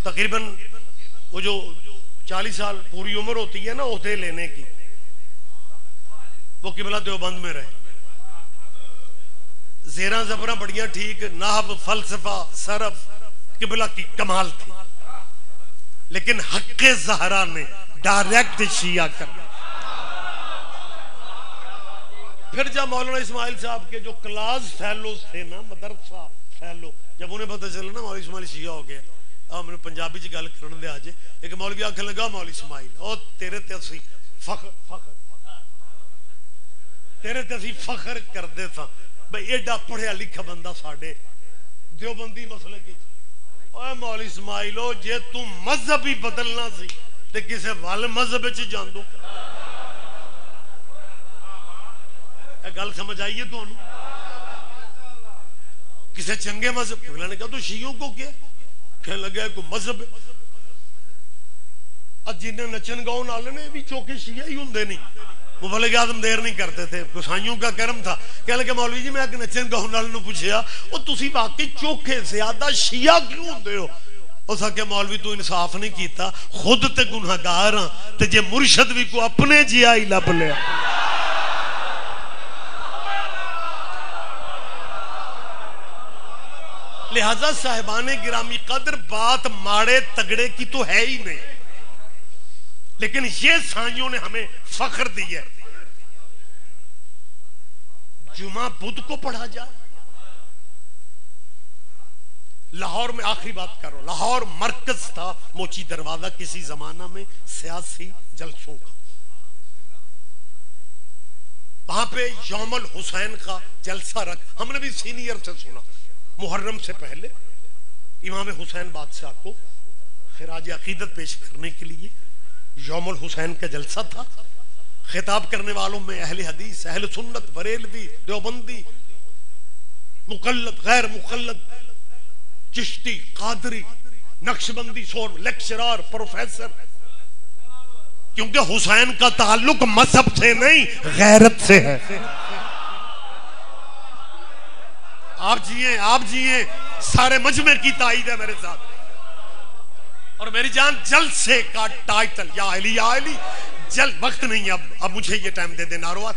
تقریباً وہ جو 40 سال پوری عمر ہوتی ہے نا عہدے لینے کی وہ قبلہ دیوبند میں رہے. زیراں زبراں بڑیاں ٹھیک نحو فلسفہ صرف قبلہ کی کمال تھی لیکن حق زہرا نے ڈائریکٹ شیعہ کر. پھر جب مولانا اسماعیل صاحب کے جو کلاس فیلوز تھے نا مدرسہ فیلو جب انہیں پتہ چلا نا مولوی اسماعیل شیعہ ہو گیا میں پنجابی چ گل کرن دے آج ایک مولوی آکھن لگا مولوی اسماعیل او تیرے تے اسی فخر تیرے تے اسی فخر کردے تھا بھئی ایڈا پڑھیا لکھا بندہ ساڈے دیوبندی مسئلے کی. اے مولوی اسماعیل او جے تو مذہب ہی بدلنا سی تے کسے وال مذہب وچ جان دو. اے گل سمجھ آئیے تو کسے چنگے مذہب قبلہ نے کہا تو شیعوں کو کیا کہنے لگا ہے کوئی مذہب جنہیں نچن گاؤں نالے نے بھی چوکے شیعہ ہی ہوندے نہیں. مبلغ اعظم دیر نہیں کرتے تھے گسائیوں کا کرم تھا. کہنے لگے مولوی جی میں ایک نچن گاؤں نالے نے پوچھیا او تسی واقعی چوکے زیادہ شیعہ کیوں ہوندے ہو. اس کہ مولوی تو انصاف نہیں کیتا خود تے گنہگار ہاں تے جے مرشد بھی کو اپنے جیا ہی لب لیا. لہذا صاحبان گرامی قدر بات ماڑے تگڑے کی تو ہے ہی نہیں لیکن یہ سائیوں نے ہمیں فخر دی ہے. جمعہ بدھ کو پڑھا جائے. لاہور میں آخری بات کر رہا ہوں لاہور مرکز تھا موچی دروازہ کسی زمانہ میں سیاسی جلسوں کا. وہاں پہ یوم الحسین کا جلسہ رکھ ہم نے بھی سینئر سے سنا. محرم سے پہلے امام حسین بادشاہ کو خراج عقیدت پیش کرنے کے لیے یوم الحسین کا جلسہ تھا. خطاب کرنے والوں میں اہل حدیث اہل سنت بریلوی دیوبندی مقلد غیر مقلد چشتی قادری نقشبندی سور لیکچرار پروفیسر کیونکہ حسین کا تعلق مذہب سے نہیں غیرت سے ہے. آپ جیئے سارے مجمع کی تائید ہے میرے ساتھ. اور میری جان جلسے کا ٹائٹل یا علی وقت نہیں اب مجھے یہ ٹائم دے دے ناروار.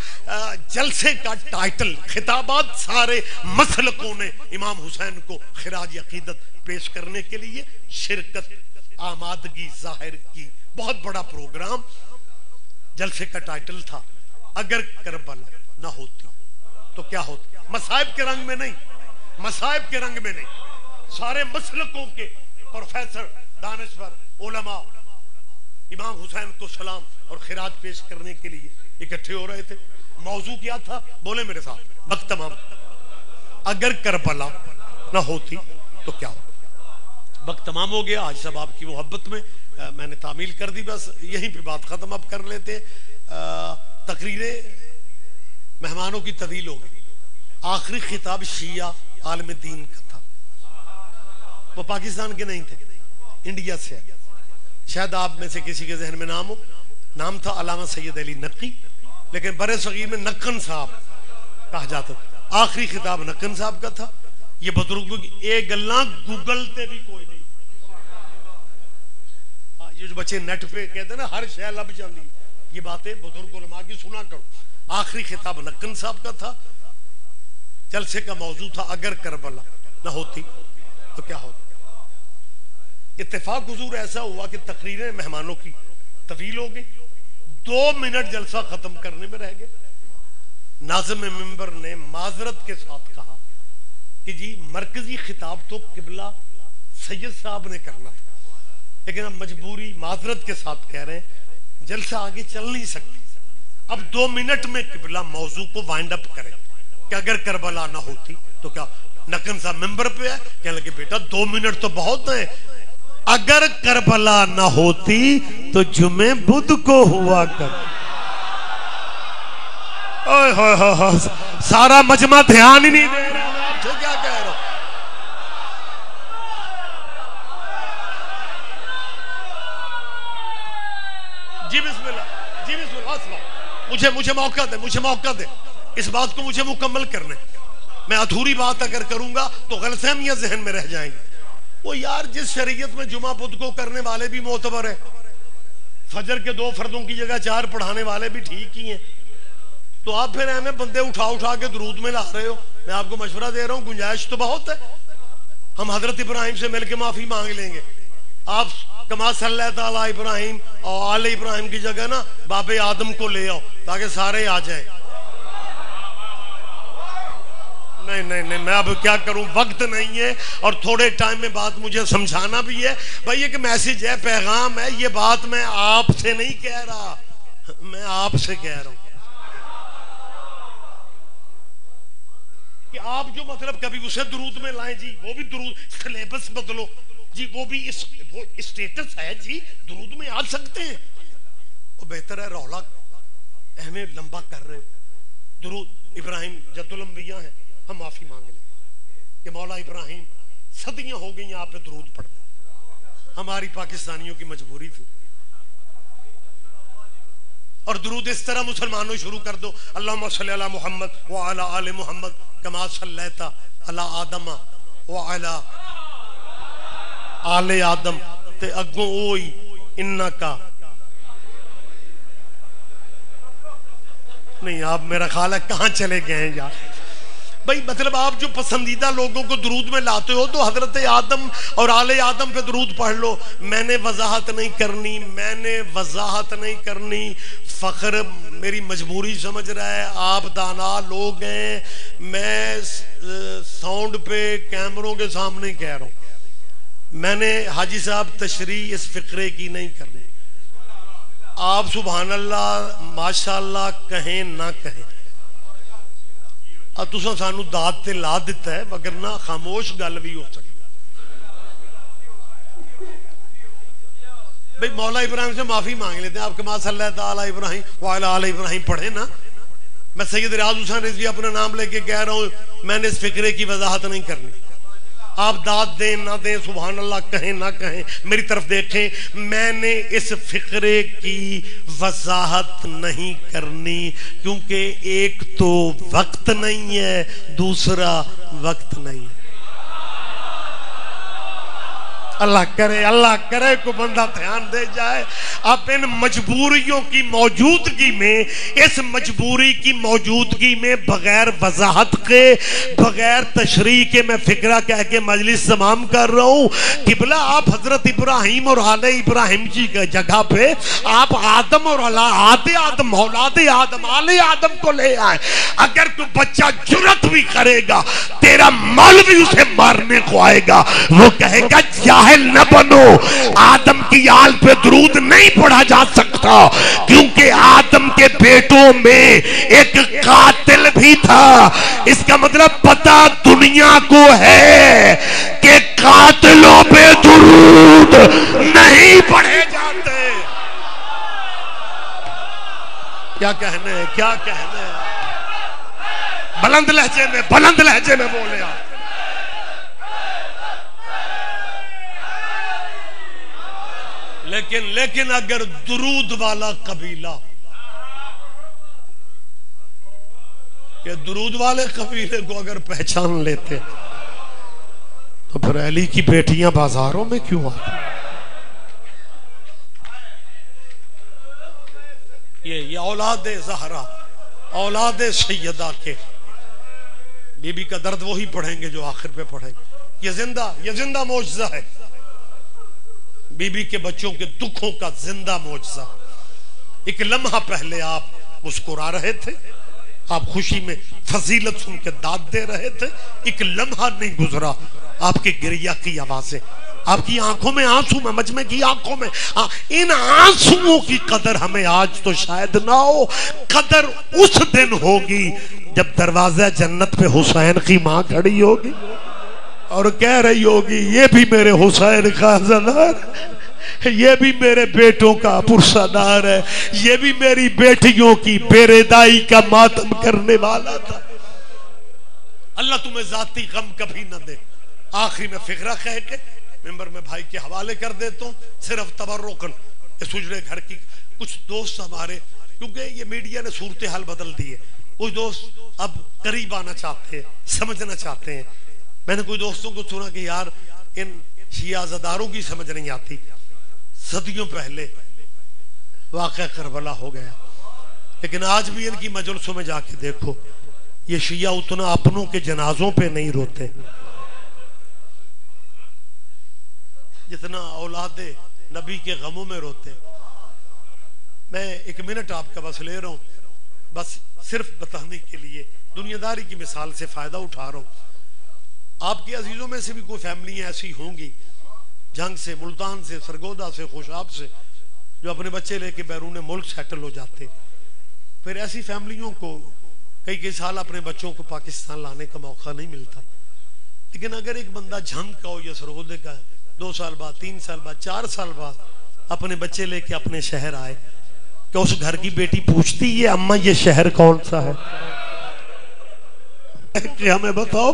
جلسے کا ٹائٹل خطابات سارے مسلکوں نے امام حسین کو خراج عقیدت پیش کرنے کے لیے شرکت آمادگی ظاہر کی. بہت بڑا پروگرام. جلسے کا ٹائٹل تھا اگر کربلا نہ ہوتی تو کیا ہوتا؟ مصائب کے رنگ میں نہیں، مصائب کے رنگ میں نہیں، سارے مسلکوں کے پروفیسر، دانشور، علماء امام حسین کو سلام اور خراج پیش کرنے کے لیے اکٹھے ہو رہے تھے۔ موضوع کیا تھا؟ بولے میرے ساتھ، وقت تمام۔ اگر کربلا نہ ہوتی تو کیا ہوتا؟ وقت تمام ہو گیا، آج سب آپ کی محبت میں میں نے تعمیل کر دی، بس یہیں پہ بات ختم اب کر لیتے۔ تقریریں مہمانوں کی طویل ہو گئی۔ آخری خطاب شیعہ عالم دین کا تھا، وہ پاکستان کے نہیں تھے، انڈیا سے ہے، شاید آپ میں سے کسی کے ذہن میں نام ہو۔ نام تھا علامہ سید علی نقی، لیکن برے صغیر میں نقن صاحب کہا جاتا تھا۔ آخری خطاب نقن صاحب کا تھا۔ یہ بزرگوں کی ایک گلاں گوگل تے بھی کوئی نہیں، یہ جو بچے نیٹ پہ کہتے ہیں نا ہر شے لب جاندی، یہ باتیں بزرگ علماء کی سنا کرو۔ آخری خطاب نقن صاحب کا تھا۔ جلسے کا موضوع تھا اگر کربلا نہ ہوتی تو کیا ہوتا۔ اتفاق حضور ایسا ہوا کہ تقریریں مہمانوں کی طویل ہو گئی، 2 منٹ جلسہ ختم کرنے میں رہ گئے۔ ناظم منبر نے معذرت کے ساتھ کہا کہ جی مرکزی خطاب تو قبلہ سید صاحب نے کرنا تھا، لیکن ہم مجبوری معذرت کے ساتھ کہہ رہے ہیں جلسہ آگے چل نہیں سکتا، اب 2 منٹ میں قبلہ موضوع کو وائنڈ اپ کریں کہ اگر کربلا نہ ہوتی تو کیا۔ نقن صاحب ممبر پہ ہے، کہنے لگے بیٹا 2 منٹ تو بہت ہیں، اگر کربلا نہ ہوتی تو جمعہ بدھ کو ہوا کر۔ سارا مجمع دھیان ہی نہیں دے رہا، میں آپ سے کیا کہہ رہا ہوں۔ جی بسم اللہ، جی بسم اللہ، مجھے موقع دے اس بات کو مجھے مکمل کرنے۔ میں ادھوری بات اگر کروں گا تو غلط فہمیاں ذہن میں رہ جائیں گی۔ وہ یار جس شریعت میں جمعہ بدھ کو کرنے والے بھی معتبر ہیں، فجر کے 2 فردوں کی جگہ 4 پڑھانے والے بھی ٹھیک ہی ہیں، تو آپ پھر ہمیں بندے اٹھا کے درود میں لا رہے ہو۔ میں آپ کو مشورہ دے رہا ہوں، گنجائش تو بہت ہے، ہم حضرت ابراہیم سے مل کے معافی مانگ لیں گے۔ آپ کما صلی اللہ تعالیٰ ابراہیم اور آل ابراہیم کی جگہ نا باب آدم کو لے آؤ تاکہ سارے آ جائیں۔ نہیں میں اب کیا کروں، وقت نہیں ہے اور تھوڑے ٹائم میں بات مجھے سمجھانا بھی ہے۔ بھائی ایک میسیج ہے، پیغام ہے، یہ بات میں آپ سے نہیں کہہ رہا، میں آپ سے کہہ رہا ہوں کہ آپ جو مطلب کبھی اسے درود میں لائیں جی، وہ بھی درود سلیبس بدلو جی، وہ بھی وہ اسٹیٹس ہے جی، درود میں آ سکتے ہیں، وہ بہتر ہے رولا ہمیں لمبا کر رہے ہو۔ درود ابراہیم جد الانبیاء ہیں، ہم معافی مانگ لیں کہ مولا ابراہیم صدیاں ہو گئی آپ پہ درود پڑھتے، ہماری پاکستانیوں کی مجبوری تھی۔ اور درود اس طرح مسلمانوں شروع کر دو، اللہم صلی علی محمد وعلی آل محمد کما صلیت علی آدم وعلی آل آدم، تے اگوں اوئی انکا نہیں۔ آپ میرا خیال ہے کہاں چلے گئے ہیں یار۔ بھائی مطلب آپ جو پسندیدہ لوگوں کو درود میں لاتے ہو تو حضرت آدم اور آل آدم پہ درود پڑھ لو۔ میں نے وضاحت نہیں کرنی، فخر میری مجبوری سمجھ رہا ہے، آپ دانا لوگ ہیں، میں ساؤنڈ پہ کیمروں کے سامنے کہہ رہا ہوں، میں نے حاجی صاحب تشریح اس فقرے کی نہیں کرنی۔ آپ سبحان اللہ ماشاءاللہ کہیں نہ کہیں، تساں سانو داد تے لا دیتا ہے، وگرنہ خاموش گل بھی ہو سکتی۔ بھئی مولا ابراہیم سے معافی مانگ لیتے ہیں، آپ کما صلی اللہ تعالیٰ ابراہیم وعلی آل ابراہیم پڑھیں نا۔ میں سید ریاض حسین رضوی اپنا نام لے کے کہہ رہا ہوں، میں نے اس فقرے کی وضاحت نہیں کرنی۔ آپ داد دیں نہ دیں، سبحان اللہ کہیں نہ کہیں، میری طرف دیکھیں، میں نے اس فقرے کی وضاحت نہیں کرنی، کیونکہ ایک تو وقت نہیں ہے، دوسرا وقت نہیں ہے۔ اللہ کرے کو بندہ دھیان دے جائے. اب ان مجبوریوں کی موجودگی میں، اس مجبوری کی موجودگی میں بغیر وضاحت کے، بغیر تشریح کے میں فکرہ کہہ کے مجلس تمام کر رہا ہوں. قبلہ آپ حضرت ابراہیم اور آل ابراہیم کی جگہ پہ آپ آدم اور آدم اولاد آدم آل آدم کو لے آئے. اگر تو بچہ جرت بھی کرے گا تیرا مولوی اسے مارنے کو آئے گا، وہ کہے گا جاہل نہ بنو، آدم کی آل پہ درود نہیں پڑھا جا سکتا کیونکہ آدم کے بیٹوں میں ایک قاتل بھی تھا. اس کا مطلب پتہ دنیا کو ہے کہ قاتلوں پہ درود نہیں پڑھے جاتے. کیا کہنے ہے، کیا کہنے ہے؟ بلند لہجے میں بولے آپ. لیکن اگر درود والا قبیلہ، کہ درود والے قبیلے کو اگر پہچان لیتے تو پھر علی کی بیٹیاں بازاروں میں کیوں آتی؟ یہ اولاد زہرا، اولاد سیدہ کے بی بی کا درد وہی پڑھیں گے جو آخر پہ پڑھیں گے. یہ زندہ معجزہ ہے، بی بی کے بچوں کے دکھوں کا زندہ معجزہ. ایک لمحہ پہلے آپ مسکرا رہے تھے، آپ خوشی میں فضیلت سن کے داد دے رہے تھے. ایک لمحہ نہیں گزرا آپ کی گریہ کی آوازیں، آپ کی آنکھوں میں آنسو، میں مجمع کی آنکھوں میں ان آنسوؤں کی قدر ہمیں آج تو شاید نہ ہو. قدر اس دن ہوگی جب دروازہ جنت پہ حسین کی ماں کھڑی ہوگی اور کہہ رہی ہوگی یہ بھی میرے حسین کا عزادار، یہ بھی میرے بیٹوں کا پرسادار ہے، یہ بھی میری بیٹیوں کی بیردائی کا ماتم کرنے والا تھا. اللہ تمہیں ذاتی غم کبھی نہ دے. آخری میں فقرہ کہہ کے ممبر میں بھائی کے حوالے کر دیتا ہوں، صرف تبرکن. اس اجڑے گھر کی کچھ دوست ہمارے، کیونکہ یہ میڈیا نے صورتحال بدل دی ہے، کچھ دوست اب قریب آنا چاہتے ہیں، سمجھنا چاہتے ہیں. میں نے کوئی دوستوں کو سنا کہ یار ان شیعہ زداروں کی سمجھ نہیں آتی. صدیوں پہلے واقعہ کربلا ہو گیا، لیکن آج بھی ان کی مجلسوں میں جا کے دیکھو، یہ شیعہ اتنا اپنوں کے جنازوں پہ نہیں روتے جتنا اولاد نبی کے غموں میں روتے. میں ایک منٹ آپ کا بس لے رہا ہوں، بس صرف بتانے کے لیے، دنیا داری کی مثال سے فائدہ اٹھا رہا ہوں. آپ کے عزیزوں میں سے بھی کوئی فیملیاں ایسی ہوں گی جنگ سے، ملتان سے، سرگودا سے، خوشاب سے، جو اپنے بچے لے کے بیرون ملک سیٹل ہو جاتے. پھر ایسی فیملیوں کو کئی سال اپنے بچوں کو پاکستان لانے کا موقع نہیں ملتا. لیکن اگر ایک بندہ جھنگ کا ہو یا سرگودے کا 2 سال بعد، 3 سال بعد، 4 سال بعد اپنے بچے لے کے اپنے شہر آئے، کہ اس گھر کی بیٹی پوچھتی ہے اماں یہ شہر کون سا ہے؟ کہ ہمیں بتاؤ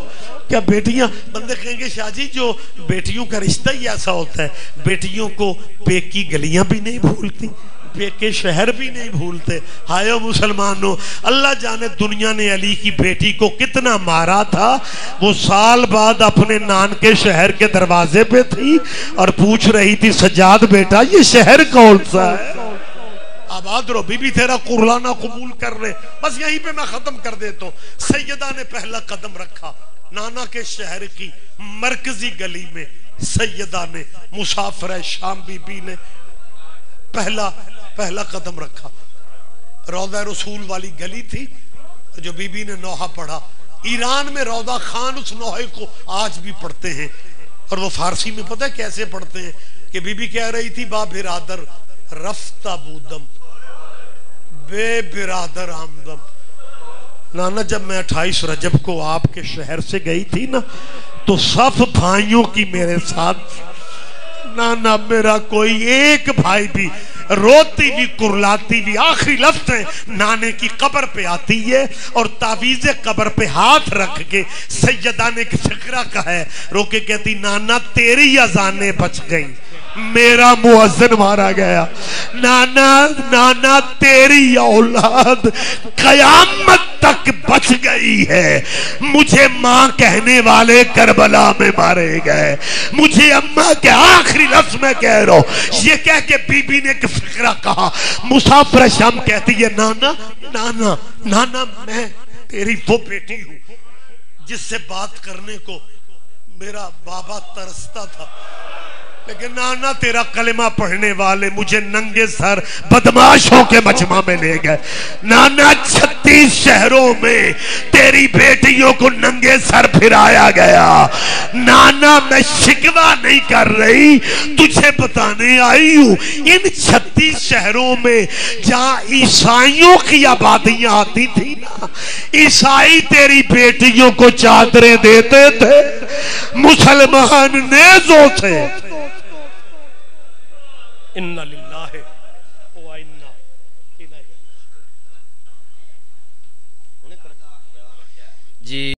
کیا بیٹیاں، بندے کہیں گے شاہ جی جو بیٹیوں کا رشتہ ہی ایسا ہوتا ہے، بیٹیوں کو پیک کی گلیاں بھی نہیں بھولتی، پیک کے شہر بھی نہیں بھولتے. ہائے مسلمانوں، اللہ جانے دنیا نے علی کی بیٹی کو کتنا مارا تھا. وہ سال بعد اپنے نان کے شہر کے دروازے پہ تھی اور پوچھ رہی تھی سجاد بیٹا یہ شہر کون سا ہے؟ آباد رو، بی بی تیرا قرلانہ قبول کر لے. بس یہیں پہ میں ختم کر دیتا ہوں. سیدہ نے پہلا قدم رکھا نانا کے شہر کی مرکزی گلی میں. سیدہ نے، مسافر شام بی بی نے پہلا قدم رکھا. روضہ رسول والی گلی تھی جو بی بی نے نوحہ پڑھا. ایران میں روضہ خان اس نوحے کو آج بھی پڑھتے ہیں، اور وہ فارسی میں پتہ کیسے پڑھتے ہیں کہ بی بی کہہ رہی تھی با برادر رفتہ بودم بے برادر آمدم. نانا جب میں 28 رجب کو آپ کے شہر سے گئی تھی نا تو صف بھائیوں کی میرے ساتھ، نانا میرا کوئی ایک بھائی بھی روتی بھی کرلاتی بھی آخری لفظ ہے نانے کی قبر پہ آتی ہے اور تعویذ قبر پہ ہاتھ رکھ کے سیدہ نے ایک فقرہ کہا ہے، رو کے کہتی نانا تیری اذانیں بچ گئی، میرا مؤذن مارا گیا. نانا تیری اولاد قیامت تک بچ گئی ہے. مجھے ماں کہنے والے کربلا میں مارے گئے. مجھے اماں کے آخری لفظ میں کہہ رہا ہوں. یہ کہہ کے بی بی نے ایک فقرہ کہا. مسافر شام کہتی ہے نانا نانا نانا میں تیری وہ بیٹی ہوں جس سے بات کرنے کو میرا بابا ترستا تھا، لیکن نانا تیرا کلمہ پڑھنے والے مجھے ننگے سر بدماشوں کے مجمع میں لے گئے. نانا 36 شہروں میں تیری بیٹیوں کو ننگے سر پھرایا گیا. نانا میں شکوہ نہیں کر رہی، تجھے بتانے آئی ہوں ان 36 شہروں میں جہاں عیسائیوں کی آبادیاں آتی تھی نا، عیسائی تیری بیٹیوں کو چادریں دیتے تھے، مسلمان نیزوں سے. اِنَّ لِلَّهِ وَإِنَّا إِلَيْهِ. جی